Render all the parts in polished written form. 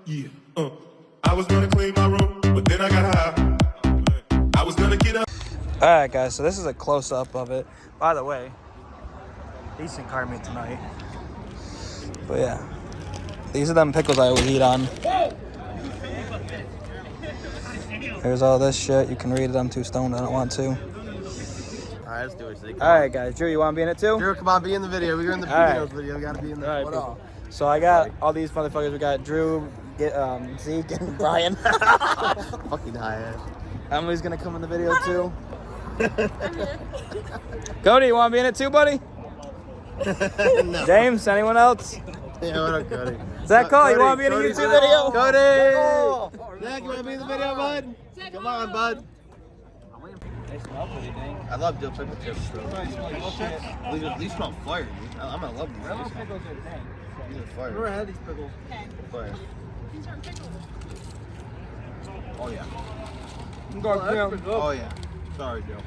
Yeah. I was gonna clean my room, but then I got high. I was gonna get up. All right, guys. So this is a close-up of it. By the way, decent car meat tonight. But yeah, these are them pickles I always eat on. Here's all this shit. You can read it. I'm too stoned. I don't want to. All right, let's do it. All right, guys. Drew, you want to be in it too? Drew, come on, be in the video. We're in the video. Gotta be in the video. All right, so I got all these motherfuckers. We got Drew, Zeke, and Brian. Fucking high ass. Emily's gonna come in the video too. Cody, you want to be in it too, buddy? No. James, anyone else? Yeah, what up, Cody? Zach Cole, you want to be in a YouTube video? Cody! Zach, you want to be in the video, bud? Come on, bud. I love dill pickle chips. These smell fire, dude. I'm gonna love these. These are fire. Never had these pickles. Fire. These aren't pickles. Oh, yeah. Oh, yeah. Sorry, Joe.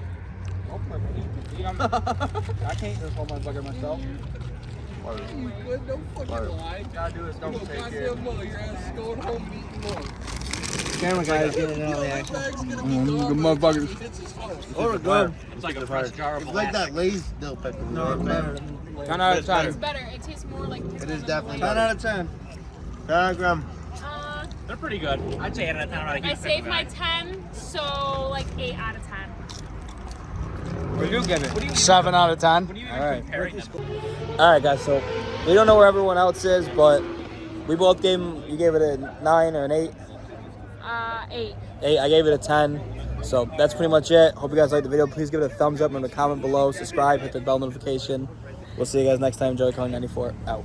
I can't eat this whole motherfucker myself. Fire. You good? Don't fucking lie. Gotta do this double take here. Your ass is going home and eating more. Camera guy's getting out of the action. Good motherfuckers. Oh, we're good. It's like a fresh jar of It's like that Lay's dill pickle. No, it's better. 10 out of 10. It's better. It tastes more like pickle. It is definitely 10 out of 10. Diagram. They're pretty good. I'd say 8 out of 10 out of I saved my 10, so like 8 out of 10. What do you give it? 7 out of 10. What do you All right. comparing them? All right, guys. So we don't know where everyone else is, but we both gave him. You gave it a 9 or an 8. 8. 8. I gave it a 10. So that's pretty much it. Hope you guys liked the video. Please give it a thumbs up and a comment below. Subscribe. Hit the bell notification. We'll see you guys next time. Joey Calling 94 out.